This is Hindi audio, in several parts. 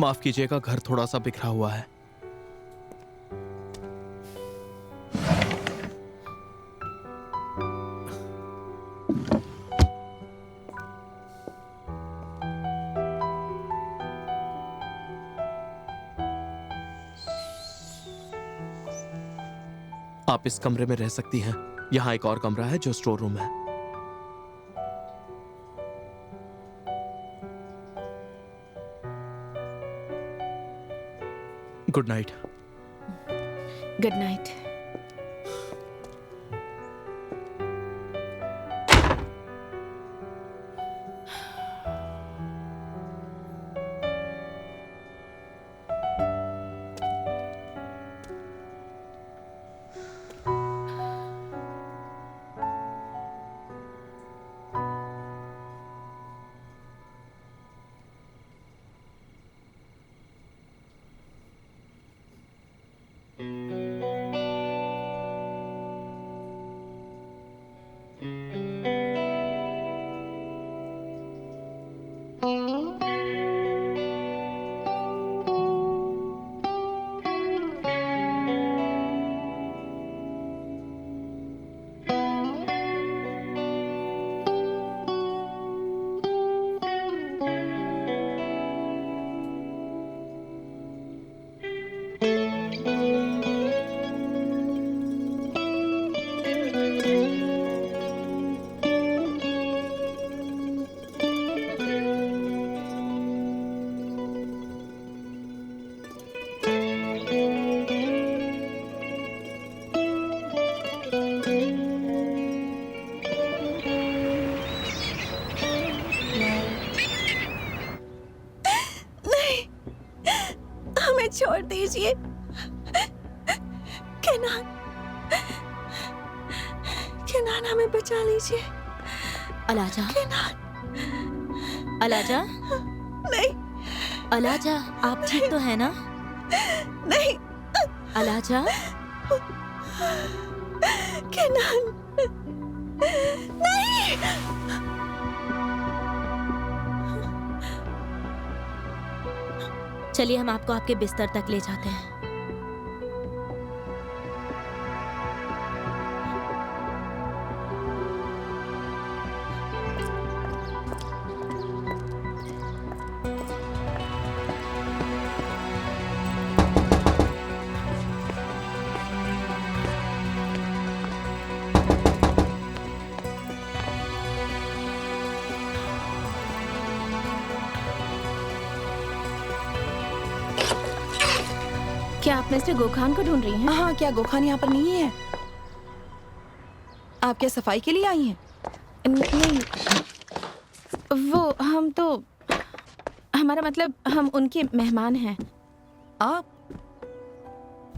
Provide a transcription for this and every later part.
माफ कीजिएगा, घर थोड़ा सा बिखरा हुआ है। आप इस कमरे में रह सकती हैं। यहाँ एक और कमरा है जो स्टोर रूम है। Good night. Good night. छोड़ दीजिए केनान, केनान हमें बचा लीजिए। अलाजा, केनान, अलाजा, नहीं, अलाजा, आप ठीक तो है ना? नहीं, अलाजा, केनान, नहीं। चलिए हम आपको आपके बिस्तर तक ले जाते हैं। क्या आप मिस्टर गोखान को ढूंढ रही हैं? हाँ, क्या गोखान यहाँ पर नहीं है? आप क्या सफाई के लिए आई हैं? नहीं, वो हम तो, हमारा मतलब हम उनके मेहमान हैं। आप?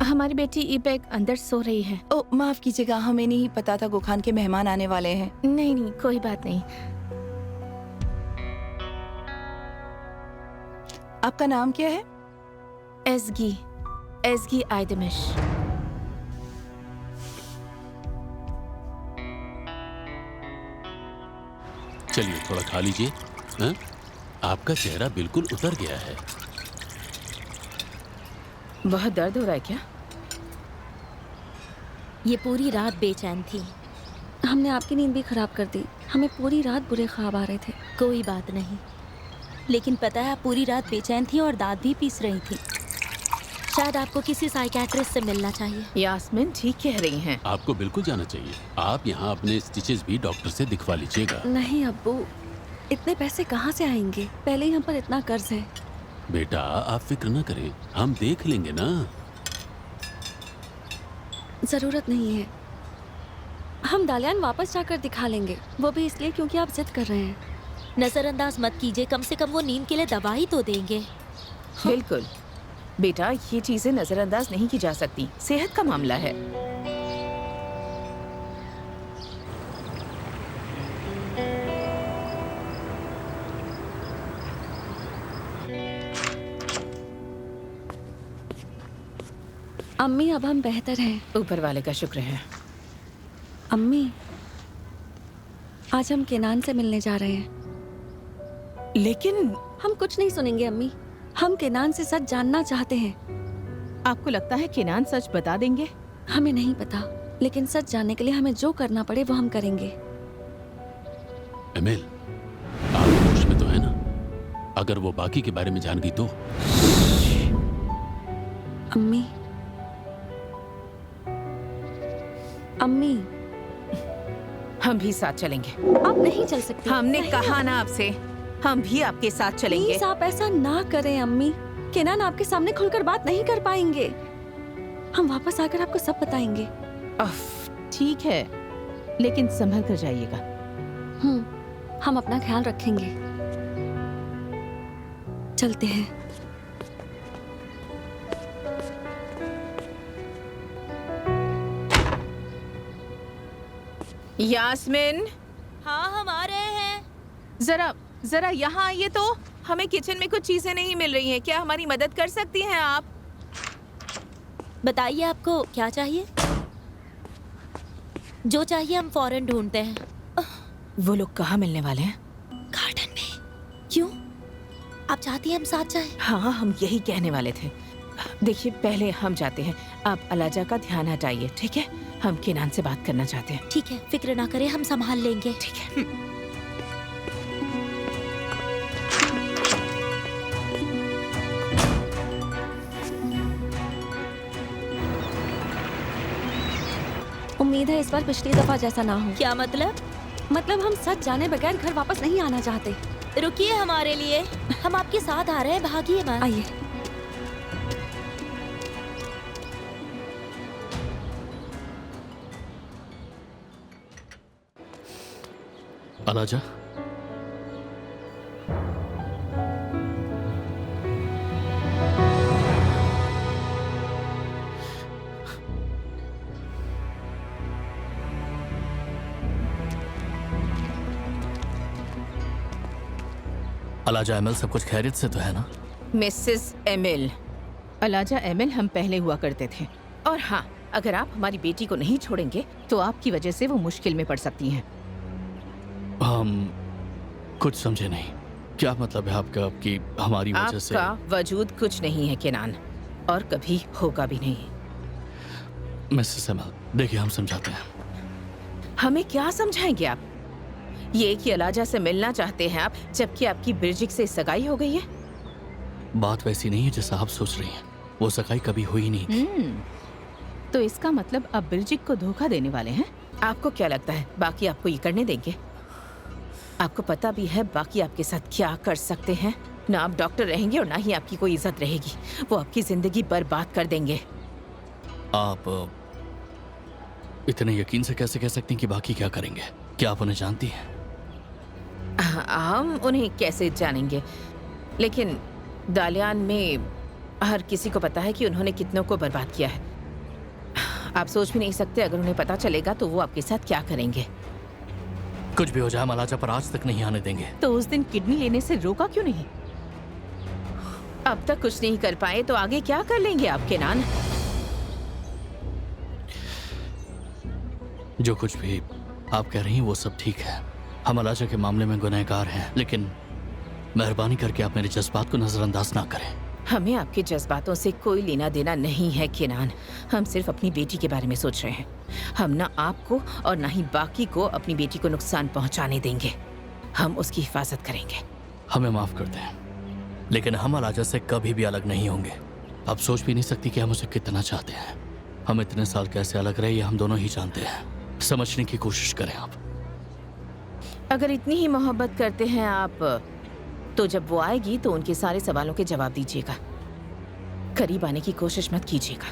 हमारी बेटी इपेक अंदर सो रही है। ओ, माफ कीजिएगा, हमें नहीं पता था गोखान के मेहमान आने वाले हैं। नहीं नहीं, कोई बात नहीं। आपका नाम क्या है? एज़गी, एज़गी आयदमिश। चलिए थोड़ा खा लीजिए। हाँ? आपका चेहरा बिल्कुल उतर गया है। बहुत दर्द हो रहा है क्या? ये पूरी रात बेचैन थी। हमने आपकी नींद भी खराब कर दी। हमें पूरी रात बुरे ख्वाब आ रहे थे। कोई बात नहीं, लेकिन पता है आप पूरी रात बेचैन थी और दांत भी पीस रही थी। शायद आपको किसी साइकियाट्रिस्ट से मिलना चाहिए। यास्मीन ठीक कह रही हैं। आपको बिल्कुल जाना चाहिए। आप यहाँ अपने स्टिचेस भी डॉक्टर से दिखवा लीजिएगा। नहीं अब्बू, इतने पैसे कहाँ से आएंगे? पहले ही हम पर इतना कर्ज है। बेटा आप फिक्र न करें, हम देख लेंगे ना। जरूरत नहीं है, हम दालियान वापस जाकर दिखा लेंगे। वो भी इसलिए क्योंकि आप जिद कर रहे हैं। नजरअंदाज मत कीजिए, कम से कम वो नींद के लिए दवाई तो देंगे। बिल्कुल बेटा, ये चीजें नजरअंदाज नहीं की जा सकती। सेहत का मामला है। अम्मी, अब हम बेहतर हैं। ऊपर वाले का शुक्र है। अम्मी, आज हम केनान से मिलने जा रहे हैं। लेकिन हम कुछ नहीं सुनेंगे अम्मी। हम केनान से सच जानना चाहते हैं। आपको लगता है किनान सच बता देंगे? हमें नहीं पता, लेकिन सच जानने के लिए हमें जो करना पड़े वो हम करेंगे। एमिल, आप होश में तो है ना? अगर वो बाकी के बारे में जान गई तो? अम्मी, अम्मी, हम भी साथ चलेंगे। आप नहीं चल सकती। हमने नहीं, कहा ना आपसे, हम भी आपके साथ चलेंगे। प्लीज आप ऐसा ना करें अम्मी। केनान आपके सामने खुलकर बात नहीं कर पाएंगे। हम वापस आकर आपको सब बताएंगे। ठीक है, लेकिन संभल कर जाइएगा। हम अपना ख्याल रखेंगे। चलते हैं। यास्मिन, हाँ, हम आ रहे हैं। जरा जरा यहाँ आइए तो। हमें किचन में कुछ चीजें नहीं मिल रही हैं। क्या हमारी मदद कर सकती हैं आप? बताइए आपको क्या चाहिए? जो चाहिए हम फौरन ढूंढते हैं। वो लोग कहाँ मिलने वाले हैं? गार्डन में। क्यों? आप चाहती हैं हम साथ जाएं? हाँ, हम यही कहने वाले थे। देखिए, पहले हम जाते हैं। आप अलाजा का ध्यान हटाइए, ठीक है? हम केनान से बात करना चाहते हैं। ठीक है, फिक्र ना करें, हम संभाल लेंगे। ठीक है। उम्मीद है इस बार पिछली दफा जैसा ना हो। क्या मतलब? मतलब हम सच जाने बगैर घर वापस नहीं आना चाहते। रुकिए हमारे लिए, हम आपके साथ आ रहे हैं, भागिए मत। आइए। अलाजा, अलाजा एमिल, सब कुछ खैरियत से तो है ना? मिसेस एमिल, अलाजा एमिल हम पहले हुआ करते थे। और हाँ, अगर आप हमारी बेटी को नहीं छोड़ेंगे तो आपकी वजह से वो मुश्किल में पड़ सकती हैं। हम कुछ समझे नहीं। क्या मतलब है आपका कि हमारी वजह से? आपका वजूद कुछ नहीं है केनान, और कभी होगा भी नहीं। मिसेस एमिल, देखिए हम समझाते हैं। हमें क्या समझाएंगे आप? ये कि अलाजा से मिलना चाहते हैं आप, जबकि आपकी बिरजिक से सगाई हो गई है। बात वैसी नहीं है जैसा आप सोच रही हैं। वो सगाई कभी हुई नहीं थी। तो इसका मतलब अब बिरजिक को धोखा देने वाले हैं। आपको क्या लगता है बाकी आपको ये करने देंगे? आपको पता भी है बाकी आपके साथ क्या कर सकते हैं? ना आप डॉक्टर रहेंगे और ना ही आपकी कोई इज्जत रहेगी। वो आपकी जिंदगी बर्बाद कर देंगे। आप इतने यकीन से कैसे कह सकती हैं कि बाकी क्या करेंगे? क्या आप उन्हें जानती हैं? हम उन्हें कैसे जानेंगे, लेकिन दालियान में हर किसी को पता है कि उन्होंने कितनों को बर्बाद किया है। आप सोच भी नहीं सकते अगर उन्हें पता चलेगा तो वो आपके साथ क्या करेंगे। कुछ भी हो जाए, हम अलाजा पर आज तक नहीं आने देंगे। तो उस दिन किडनी लेने से रोका क्यों नहीं? अब तक कुछ नहीं कर पाए तो आगे क्या कर लेंगे आप केनान? जो कुछ भी आप कह रही हैं वो सब ठीक है। हम अलाजा के मामले में गुनहगार हैं, लेकिन मेहरबानी करके आप मेरे जज्बात को नजरअंदाज ना करें। हमें आपके जज्बातों से कोई लेना देना नहीं है केनान। हम सिर्फ अपनी बेटी के बारे में सोच रहे हैं। हम ना आपको और ना ही बाकी को अपनी बेटी को नुकसान पहुंचाने देंगे। हम उसकी हिफाजत करेंगे। हमें माफ कर दें, लेकिन हम अलाजा से कभी भी अलग नहीं होंगे। आप सोच भी नहीं सकती कि हम उसे कितना चाहते हैं। हम इतने साल कैसे अलग रहे ये हम दोनों ही जानते हैं। समझने की कोशिश करें आप। अगर इतनी ही मोहब्बत करते हैं आप, तो जब वो आएगी तो उनके सारे सवालों के जवाब दीजिएगा। करीब आने की कोशिश मत कीजिएगा।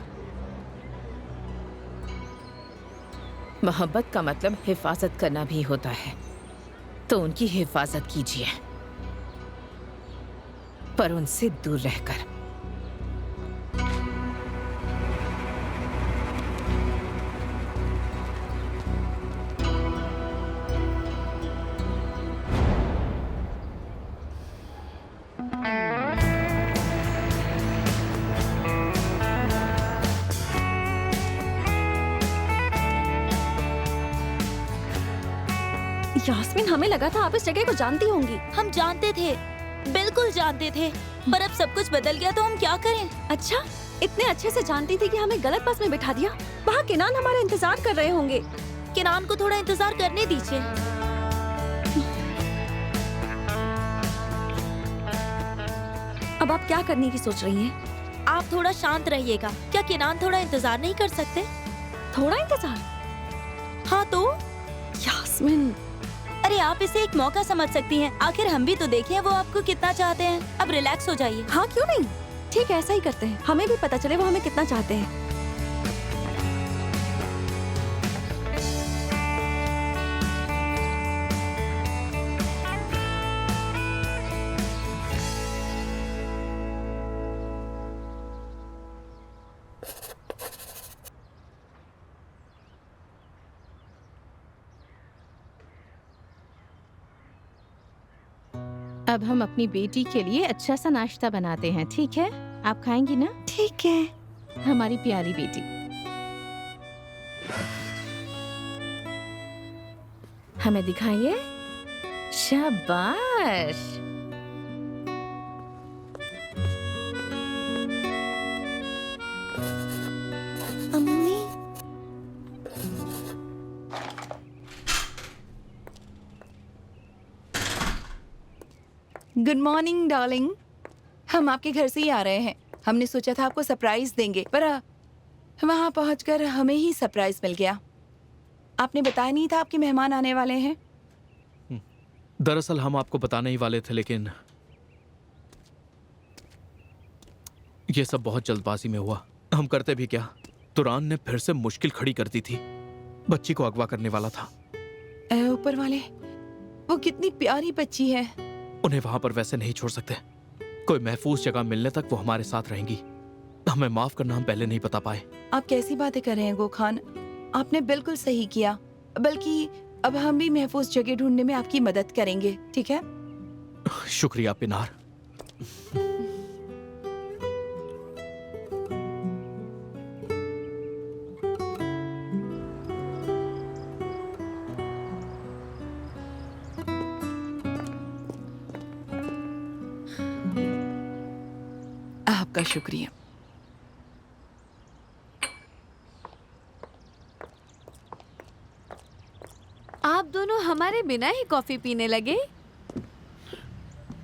मोहब्बत का मतलब हिफाजत करना भी होता है, तो उनकी हिफाजत कीजिए, पर उनसे दूर रहकर। यास्मीन, हमें लगा था आप इस जगह को जानती होंगी। हम जानते थे, बिल्कुल बिल्कुल जानते थे, पर अब सब कुछ बदल गया तो हम क्या करें? अच्छा, इतने अच्छे से जानती थी कि हमें गलत बस में बिठा दिया। वहाँ किनान हमारा इंतजार कर रहे होंगे। किनान को थोड़ा इंतजार करने दीजिए। अब आप क्या करने की सोच रही हैं? आप थोड़ा शांत रहिएगा। क्या किनान थोड़ा इंतजार नहीं कर सकते? थोड़ा इंतजार? हाँ तो यास्मिन, अरे आप इसे एक मौका समझ सकती हैं। आखिर हम भी तो देखें वो आपको कितना चाहते हैं। अब रिलैक्स हो जाइए। हाँ क्यों नहीं, ठीक है ऐसा ही करते हैं। हमें भी पता चले वो हमें कितना चाहते हैं। अब हम अपनी बेटी के लिए अच्छा सा नाश्ता बनाते हैं, ठीक है? आप खाएंगी ना? ठीक है। हमारी प्यारी बेटी। हमें दिखाइए। शाबाश। अम्मी, गुड मॉर्निंग डार्लिंग। हम आपके घर से ही आ रहे हैं। हमने सोचा था आपको सरप्राइज देंगे, पर वहाँ पहुँचकर हमें ही सरप्राइज मिल गया। आपने बताया नहीं था आपके मेहमान आने वाले हैं। दरअसल हम आपको बताने ही वाले थे, लेकिन ये सब बहुत जल्दबाजी में हुआ। हम करते भी क्या, तुरान ने फिर से मुश्किल खड़ी कर दी थी। बच्ची को अगवा करने वाला था। ऊपर वाले, वो कितनी प्यारी बच्ची है। उन्हें वहां पर वैसे नहीं छोड़ सकते। कोई महफूज जगह मिलने तक वो हमारे साथ रहेंगी। हमें माफ करना, हम पहले नहीं बता पाए। आप कैसी बातें कर रहे हैं गो खान? आपने बिल्कुल सही किया। बल्कि अब हम भी महफूज जगह ढूंढने में आपकी मदद करेंगे, ठीक है? शुक्रिया पिनार। आपका शुक्रिया। आप दोनों हमारे बिना ही कॉफी पीने लगे।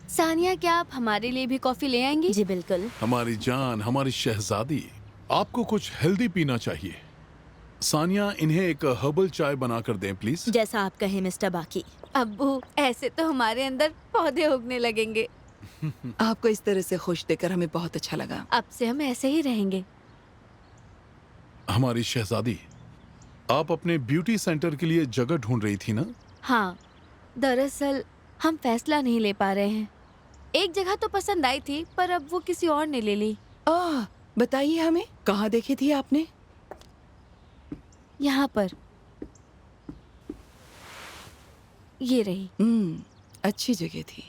सानिया, क्या आप हमारे लिए भी कॉफी ले आएंगी? जी बिल्कुल। हमारी जान, हमारी शहजादी, आपको कुछ हेल्दी पीना चाहिए। सानिया, इन्हें एक हर्बल चाय बनाकर दें प्लीज। जैसा आप कहें मिस्टर बाकी। अब्बू, ऐसे तो हमारे अंदर पौधे उगने लगेंगे। आपको इस तरह से खुश देखकर हमें बहुत अच्छा लगा। अब से हम ऐसे ही रहेंगे। हमारी शहजादी, आप अपने ब्यूटी सेंटर के लिए जगह ढूंढ रही थी ना? हाँ, दरअसल हम फैसला नहीं ले पा रहे हैं। एक जगह तो पसंद आई थी, पर अब वो किसी और ने ले ली। बताइए हमें, कहाँ देखी थी आपने? यहाँ पर, ये रही। अच्छी जगह थी।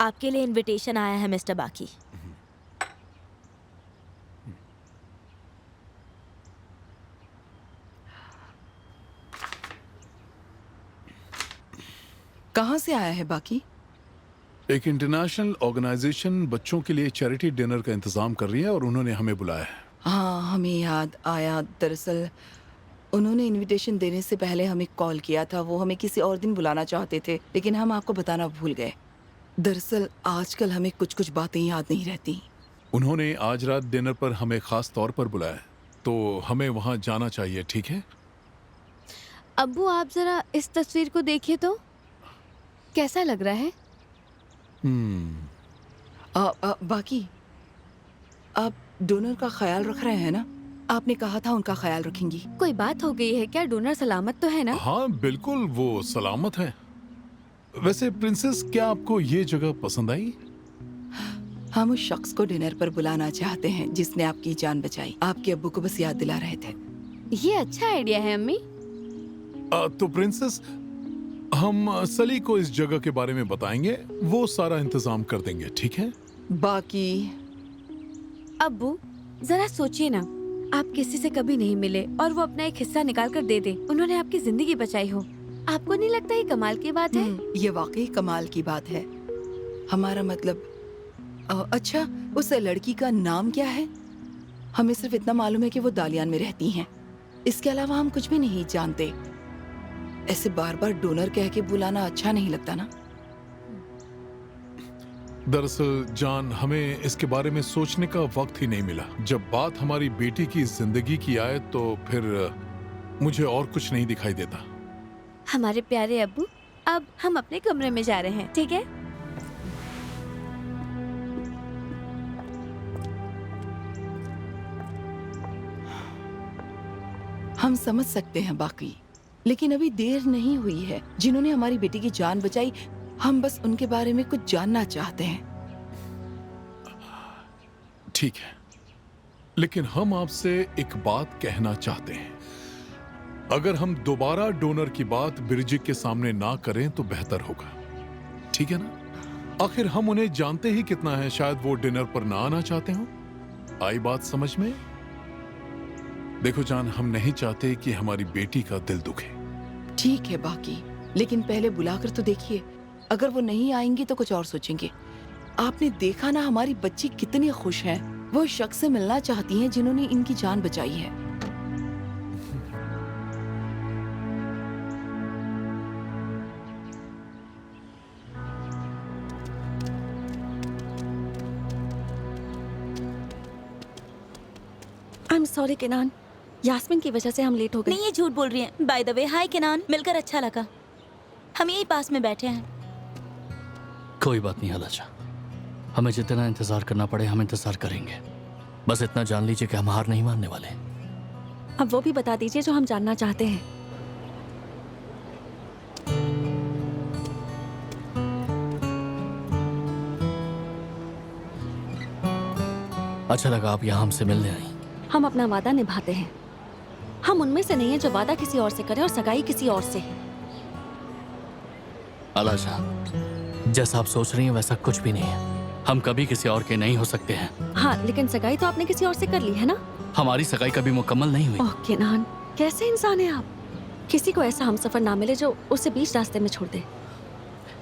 आपके लिए इनविटेशन आया है मिस्टर बाकी। कहाँ से आया है बाकी? एक इंटरनेशनल ऑर्गेनाइजेशन बच्चों के लिए चैरिटी डिनर का इंतजाम कर रही है और उन्होंने हमें बुलाया है। हाँ, हमें याद आया। दरअसल उन्होंने इनविटेशन देने से पहले हमें कॉल किया था। वो हमें किसी और दिन बुलाना चाहते थे, लेकिन हम आपको बताना भूल गए। दरअसल आजकल हमें कुछ कुछ बातें याद नहीं रहती। उन्होंने आज रात डिनर पर हमें खास तौर पर बुलाया है, तो हमें वहाँ जाना चाहिए, ठीक है? अब्बू, आप जरा इस तस्वीर को देखिए तो, कैसा लग रहा है? बाकी, आप डोनर का ख्याल रख रहे हैं ना? आपने कहा था उनका ख्याल रखेंगी। कोई बात हो गई है क्या? डोनर सलामत तो है ना? हाँ बिल्कुल, वो सलामत है। वैसे प्रिंसेस, क्या आपको ये जगह पसंद आई? हम उस शख्स को डिनर पर बुलाना चाहते हैं जिसने आपकी जान बचाई। आपके अब्बू को बस याद दिला रहे थे। ये अच्छा आइडिया है अम्मी। तो प्रिंसेस, हम सली को इस जगह के बारे में बताएंगे। वो सारा इंतजाम कर देंगे, ठीक है? बाकी अब्बू, जरा सोचिए ना, आप किसी से कभी नहीं मिले और वो अपना एक हिस्सा निकाल कर दे दे। उन्होंने आपकी जिंदगी बचाई हो। आपको नहीं लगता ये कमाल की बात है? ये वाकई कमाल की बात है। हमारा मतलब अच्छा, उस लड़की का नाम क्या है? हमें सिर्फ इतना मालूम है कि वो दालियान में रहती हैं। इसके अलावा हम कुछ भी नहीं जानते। ऐसे बार बार डोनर कह के बुलाना अच्छा नहीं लगता ना। दरअसल जान, हमें इसके बारे में सोचने का वक्त ही नहीं मिला। जब बात हमारी बेटी की जिंदगी की आए तो फिर मुझे और कुछ नहीं दिखाई देता। हमारे प्यारे अब्बू, अब हम अपने कमरे में जा रहे हैं, ठीक है? हम समझ सकते हैं बाकी, लेकिन अभी देर नहीं हुई है। जिन्होंने हमारी बेटी की जान बचाई, हम बस उनके बारे में कुछ जानना चाहते हैं। ठीक है, लेकिन हम आपसे एक बात कहना चाहते हैं। अगर हम दोबारा डोनर की बात बिरजिक के सामने ना करें तो बेहतर होगा, ठीक है ना? आखिर हम उन्हें जानते ही कितना है, शायद वो डिनर पर ना आना चाहते हो। आई बात समझ में? देखो जान, हम नहीं चाहते कि हमारी बेटी का दिल दुखे। ठीक है बाकी, लेकिन पहले बुलाकर तो देखिए। अगर वो नहीं आएंगी तो कुछ और सोचेंगे। आपने देखा ना हमारी बच्ची कितनी खुश है। वो उस शख्स से मिलना चाहती हैं जिन्होंने इनकी जान बचाई है। आई एम सॉरी किनान, यास्मीन की वजह से हम लेट हो गए। नहीं, ये झूठ बोल रही हैं। बाय द वे, हाय किनान, मिलकर अच्छा लगा। हम यही पास में बैठे हैं। कोई बात नहीं आलाजा, हमें जितना इंतजार करना पड़े हम इंतजार करेंगे। बस इतना जान लीजिए कि हम हार नहीं मानने वाले। अब वो भी बता दीजिए जो हम जानना चाहते हैं। अच्छा लगा आप यहाँ हमसे मिलने आई। हम अपना वादा निभाते हैं। हम उनमें से नहीं है जो वादा किसी और से करे और सगाई किसी और से। आलाजा, जैसा आप सोच रही हैं वैसा कुछ भी नहीं है। हम कभी किसी और के नहीं हो सकते हैं। हाँ, लेकिन सगाई तो आपने किसी और से कर ली है ना? हमारी सगाई कभी मुकम्मल नहीं हुई। ओह किनान, कैसे इंसान है आप? किसी को ऐसा हमसफर ना मिले जो उसे बीच रास्ते में छोड़ दे।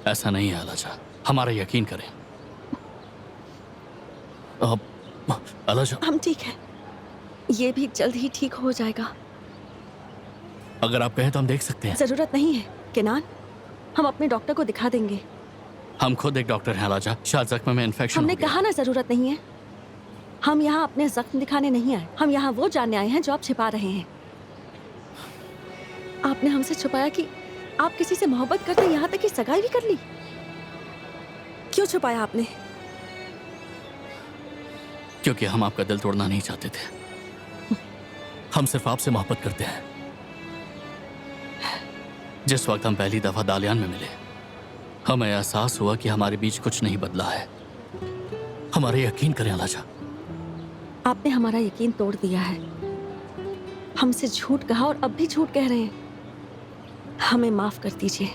ऐसा नहीं है आलाजा, हमारा यकीन करें। आलाजा, हम ठीक है, ये भी जल्द ही ठीक हो जाएगा। अगर आप कहें तो हम देख सकते हैं। जरूरत नहीं है किनान, हम अपने डॉक्टर को दिखा देंगे। हम खुद एक डॉक्टर हैं आलाजा, शायद जख्म में इन्फेक्शन हमने हो गया। कहा ना जरूरत नहीं है। हम यहाँ अपने जख्म दिखाने नहीं आए, हम यहाँ वो जानने आए हैं जो आप छिपा रहे हैं। आपने हमसे छुपाया कि आप किसी से मोहब्बत करते हैं, यहाँ तक कि सगाई भी कर ली। क्यों छुपाया आपने? क्योंकि हम आपका दिल तोड़ना नहीं चाहते थे। हम सिर्फ आपसे मोहब्बत करते हैं। जिस वक्त हम पहली दफा दालियान में मिले, हमें एहसास हुआ कि हमारे बीच कुछ नहीं बदला है। हमारे यकीन करें आलाजा। आपने हमारा यकीन तोड़ दिया है। हमसे झूठ कहा और अब भी झूठ कह रहे हैं। हमें माफ कर दीजिए।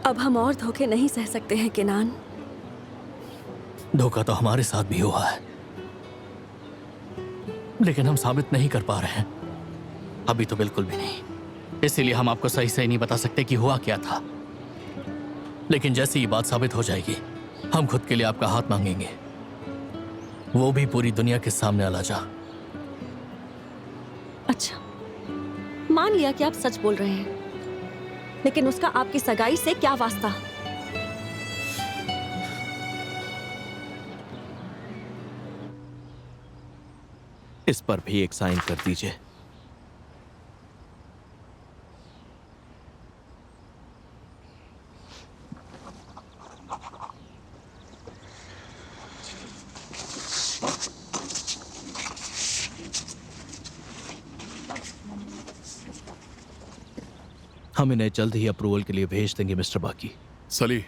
अब हम और धोखे नहीं सह सकते हैं किनान। धोखा तो हमारे साथ भी हुआ है, लेकिन हम साबित नहीं कर पा रहे हैं। अभी तो बिल्कुल भी नहीं। इसीलिए हम आपको सही सही नहीं बता सकते कि हुआ क्या था। लेकिन जैसे ये बात साबित हो जाएगी, हम खुद के लिए आपका हाथ मांगेंगे, वो भी पूरी दुनिया के सामने आलाजा। अच्छा, मान लिया कि आप सच बोल रहे हैं, लेकिन उसका आपकी सगाई से क्या वास्ता? इस पर भी एक साइन कर दीजिए। हम इन्हें जल्द ही अप्रूवल के लिए भेज देंगे मिस्टर बाकी। सली,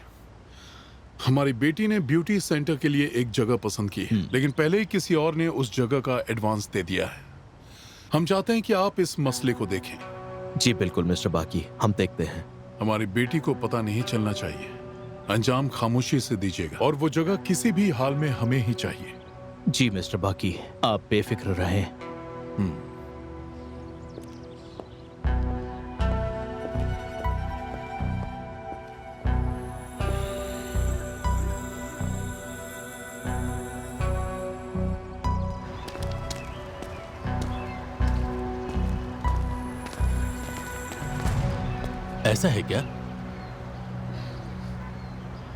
हमारी बेटी ने ब्यूटी सेंटर के लिए एक जगह पसंद की है, लेकिन पहले ही किसी और ने उस जगह का एडवांस दे दिया है। हम चाहते हैं कि आप इस मसले को देखें। जी बिल्कुल मिस्टर बाकी, हम देखते हैं। हमारी बेटी को पता नहीं चलना चाहिए। अंजाम खामोशी से दीजिएगा और वो जगह किसी भी हाल में हमें ही चाहिए। जी मिस्टर बाकी, आप बेफिक्र रहें। ऐसा है क्या?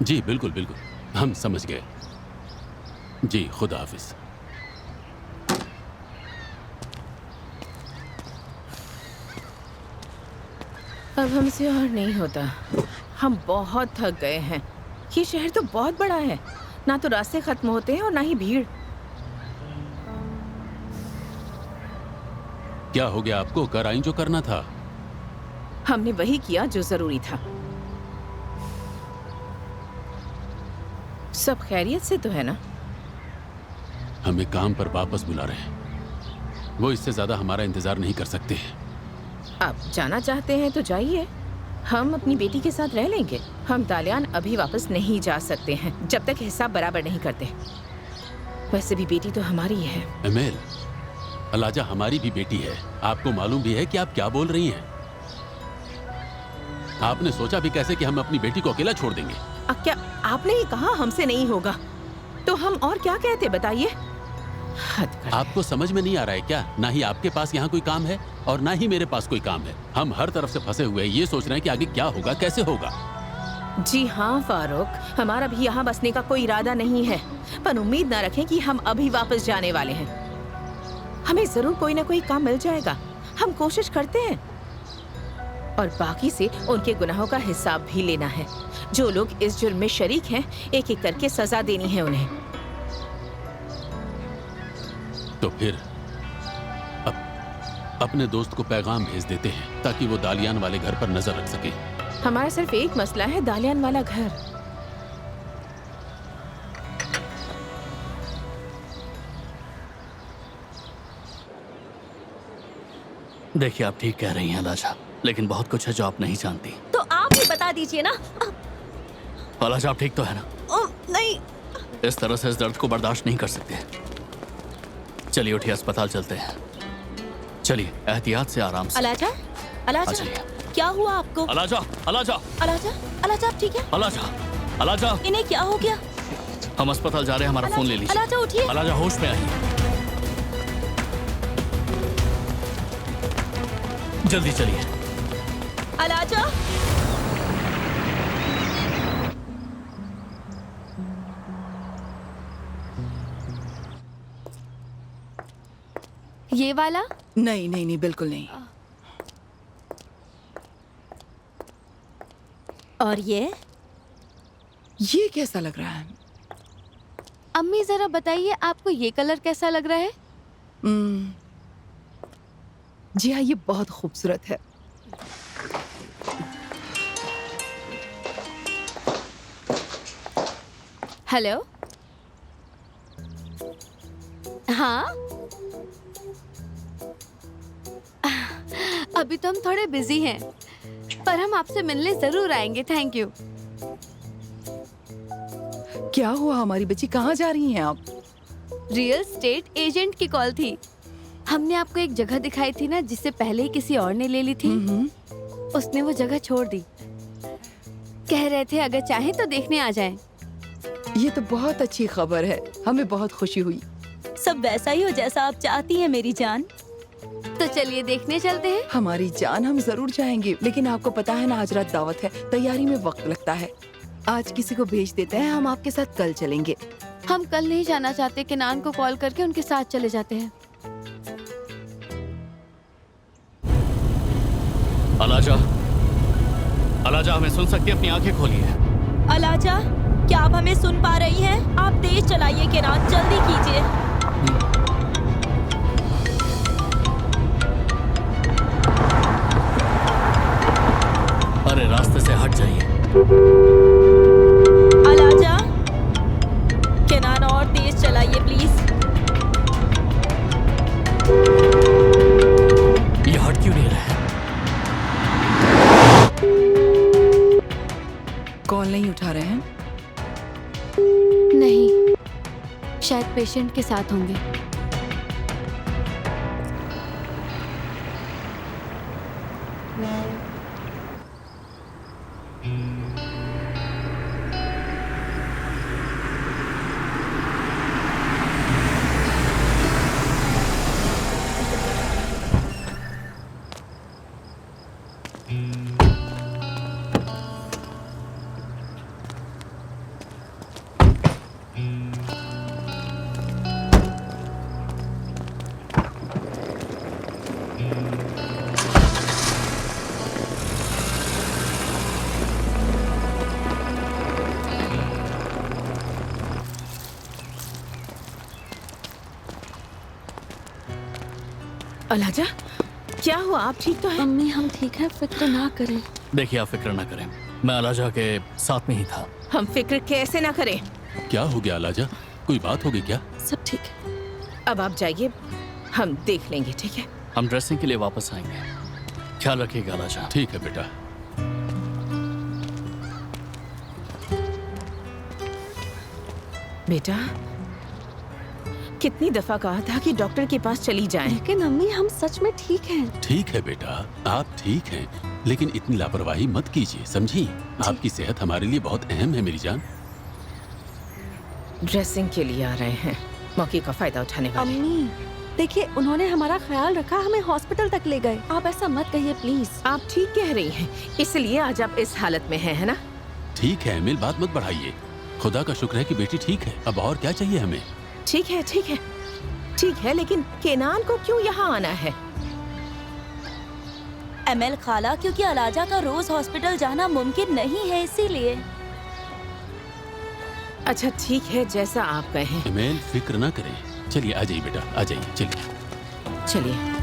जी बिल्कुल बिल्कुल, हम समझ गए। जी खुदा हाफिज। अब हमसे और नहीं होता। हम बहुत थक गए हैं। ये शहर तो बहुत बड़ा है, ना तो रास्ते खत्म होते हैं और ना ही भीड़। क्या हो गया आपको? कर आई जो करना था। हमने वही किया जो जरूरी था। सब खैरियत से तो है ना? हमें काम पर वापस बुला रहे हैं। वो इससे ज्यादा हमारा इंतजार नहीं कर सकते। आप जाना चाहते हैं तो जाइए, हम अपनी बेटी के साथ रह लेंगे। हम दालियान अभी वापस नहीं जा सकते हैं जब तक हिसाब बराबर नहीं करते। वैसे भी बेटी तो हमारी ही है। एमेल, अलाजा हमारी भी बेटी है। आपको मालूम भी है कि आप क्या बोल रही हैं? आपने सोचा भी कैसे कि हम अपनी बेटी को अकेला छोड़ देंगे? क्या आपने ही कहा हमसे नहीं होगा, तो हम और क्या कहते बताइए? आपको समझ में नहीं आ रहा है क्या? ना ही आपके पास यहाँ कोई काम है और ना ही मेरे पास कोई काम है। हम हर तरफ से फंसे हुए हैं, ये सोच रहे हैं कि आगे क्या होगा, कैसे होगा। जी हाँ फारूक, हमारा भी यहाँ बसने का कोई इरादा नहीं है, पर उम्मीद न रखें कि हम अभी वापस जाने वाले हैं। हमें जरूर कोई ना कोई काम मिल जाएगा, हम कोशिश करते हैं। और बाकी से उनके गुनाहों का हिसाब भी लेना है। जो लोग इस जुर्म में शरीक हैं, एक एक करके सजा देनी है उन्हें। तो फिर अपने दोस्त को पैगाम भेज देते हैं ताकि वो दालियान वाले घर पर नजर रख सके। हमारा सिर्फ एक मसला है, दालियान वाला घर। देखिए, आप ठीक कह रही हैं अलाजा, लेकिन बहुत कुछ है जो आप नहीं जानती। तो आप ही बता दीजिए ना। अलाजा, आप ठीक तो है ना? नहीं। इस तरह से इस दर्द को बर्दाश्त नहीं कर सकते। चलिए उठिए, अस्पताल चलते हैं। चलिए, एहतियात से, आराम से। अलाजा, अलाजा, चलिए। क्या हुआ आपको? अलाजा, अलाजा, अलाजा, अलाजा, आप ठीक है? अलाजा, अलाजा, इन्हें क्या हो गया? हम अस्पताल जा रहे हैं, हमारा फोन ले लीजिए। अलाजा उठिए। अलाजा, होश में आइए। जल्दी चलिए। अलाजा, ये वाला? नहीं नहीं नहीं, बिल्कुल नहीं। और ये कैसा लग रहा है? अम्मी जरा बताइए, आपको ये कलर कैसा लग रहा है? जी हाँ, ये बहुत खूबसूरत है। हेलो, हाँ, अभी तो हम थोड़े बिजी हैं, पर हम आपसे मिलने जरूर आएंगे। Thank you. क्या हुआ हमारी बच्ची, कहाँ जा रही हैं आप? रियल स्टेट एजेंट की कॉल थी। हमने आपको एक जगह दिखाई थी ना, जिससे पहले ही किसी और ने ले ली थी। उसने वो जगह छोड़ दी। कह रहे थे अगर चाहें तो देखने आ जाएं। ये तो बहुत अच्छी खबर है, हमें बहुत खुशी हुई। सब वैसा ही हो जैसा आप चाहती हैं मेरी जान। तो चलिए देखने चलते हैं। हमारी जान, हम जरूर जाएंगे, लेकिन आपको पता है ना आज रात दावत है, तैयारी में वक्त लगता है। आज किसी को भेज देते हैं, हम आपके साथ कल चलेंगे। हम कल नहीं जाना चाहते, किनान को कॉल करके उनके साथ चले जाते हैं। अलाजा, अलाजा, हमें सुन सकती है? अपनी आंखें खोलिए। अलाजा, क्या आप हमें सुन पा रही हैं? आप तेज चलाइए किनान, जल्दी कीजिए। अरे रास्ते से हट जाइए। अलाजा, किनान और तेज चलाइए प्लीज। ये हट क्यों नहीं रहा है? कॉल नहीं उठा रहे हैं? नहीं, शायद पेशेंट के साथ होंगे। अलाजा, क्या हुआ? आप ठीक तो हैं? मम्मी हम ठीक है, फिक्र ना करें। देखिए, आप फिक्र ना करें, मैं अलाजा के साथ में ही था। हम फिक्र कैसे ना करें? क्या हो गया अलाजा? कोई बात होगी क्या? सब ठीक है। अब आप जाइए, हम देख लेंगे, ठीक है? हम ड्रेसिंग के लिए वापस आएंगे। ख्याल रखिएगा अलाजा। ठीक है बेटा। बेटा, कितनी दफा कहा था कि डॉक्टर के पास चली जाएं। लेकिन अम्मी हम सच में ठीक हैं। ठीक है बेटा, आप ठीक हैं, लेकिन इतनी लापरवाही मत कीजिए, समझी? आपकी सेहत हमारे लिए बहुत अहम है मेरी जान। ड्रेसिंग के लिए आ रहे हैं, मौके का फायदा उठाने वाले। अम्मी देखिए, उन्होंने हमारा ख्याल रखा, हमें हॉस्पिटल तक ले गए। आप ऐसा मत कहिए प्लीज। आप ठीक कह रही हैं, इसलिए आज आप इस हालत में हैं, है ना? ठीक है अमिल, बात मत बढ़ाइए। खुदा का शुक्र है कि बेटी ठीक है, अब और क्या चाहिए हमें? ठीक है, ठीक है, ठीक है, लेकिन केनान को क्यों यहाँ आना है? एमएल खाला, क्योंकि अलाजा का रोज हॉस्पिटल जाना मुमकिन नहीं है, इसीलिए। अच्छा ठीक है, जैसा आप कहें। अमिल फिक्र ना करें, चलिए आ जाइए बेटा, आ जाइए, चलिए चलिए।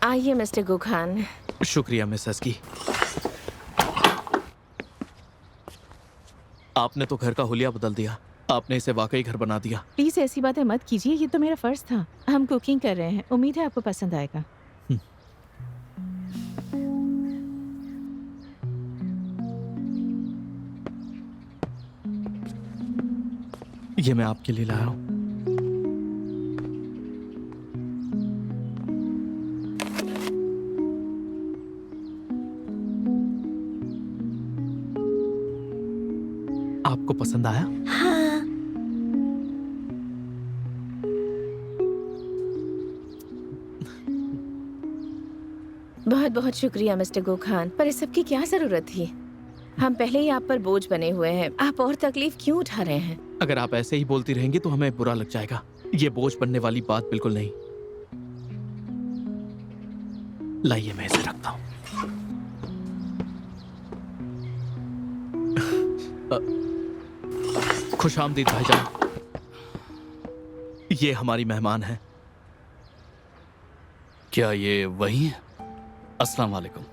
आइए मिस्टर गुखान। शुक्रिया मिसेस की। आपने तो घर का हुलिया बदल दिया। आपने इसे वाकई घर बना दिया। प्लीज ऐसी बातें मत कीजिए, ये तो मेरा फर्ज था। हम कुकिंग कर रहे हैं, उम्मीद है आपको पसंद आएगा। ये मैं आपके लिए लाया हूँ। आपको पसंद आया? हाँ। बहुत बहुत शुक्रिया मिस्टर गोखान, पर इस सब की क्या जरूरत थी? हम पहले ही आप पर बोझ बने हुए हैं, आप और तकलीफ क्यों उठा रहे हैं? अगर आप ऐसे ही बोलती रहेंगी तो हमें बुरा लग जाएगा। ये बोझ बनने वाली बात बिल्कुल नहीं। लाइए मैं इसे रखता हूँ। खुशामदीद भाईजान, ये हमारी मेहमान है। क्या ये वही है? अस्सलाम वालेकुम।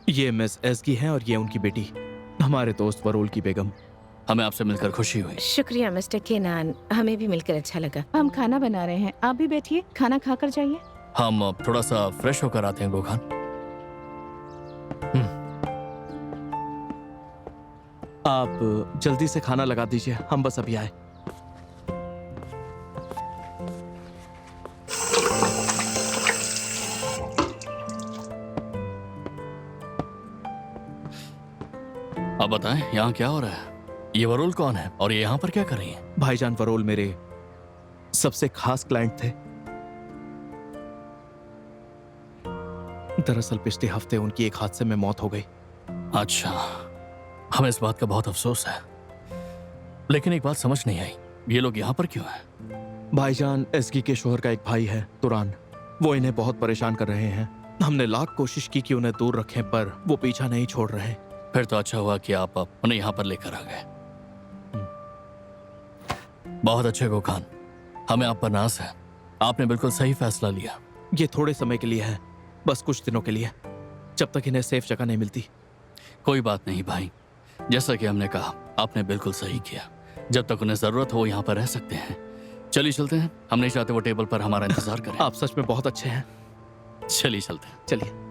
ये मिस एसगी हैं और ये उनकी बेटी, हमारे दोस्त वरोल की बेगम। हमें आपसे मिलकर खुशी हुई। शुक्रिया मिस्टर केनान, हमें भी मिलकर अच्छा लगा। हम खाना बना रहे हैं, आप भी बैठिए, खाना खाकर जाइए। हम थोड़ा सा फ्रेश होकर आते हैं गोखान। आप जल्दी से खाना लगा दीजिए, हम बस अभी आए। अब बताएं, यहाँ क्या हो रहा है? ये वरोल कौन है और ये यहाँ पर क्या कर रही है? भाईजान वरोल मेरे सबसे खास क्लाइंट थे। दरअसल पिछले हफ्ते उनकी एक हादसे में मौत हो गई। अच्छा, हमें इस बात का बहुत अफसोस है, लेकिन एक बात समझ नहीं आई, ये लोग यहाँ पर क्यों हैं? भाईजान एसगी के शोहर का एक भाई है तुरान, वो इन्हें बहुत परेशान कर रहे हैं। हमने लाख कोशिश की कि उन्हें दूर रखें, पर वो पीछा नहीं छोड़ रहे। फिर तो अच्छा हुआ कि आप उन्हें यहाँ पर लेकर आ गए। बहुत अच्छे गोखान, हमें आप पर नाज है। आपने बिल्कुल सही फैसला लिया। ये थोड़े समय के लिए है, बस कुछ दिनों के लिए, जब तक इन्हें सेफ जगह नहीं मिलती। कोई बात नहीं भाई, जैसा कि हमने कहा, आपने बिल्कुल सही किया। जब तक उन्हें जरूरत हो यहाँ पर रह सकते हैं, चलिए चलते हैं, हम नहीं चाहते वो टेबल पर हमारा इंतजार करें। आप सच में बहुत अच्छे हैं। चलिए चलते हैं। चलिए।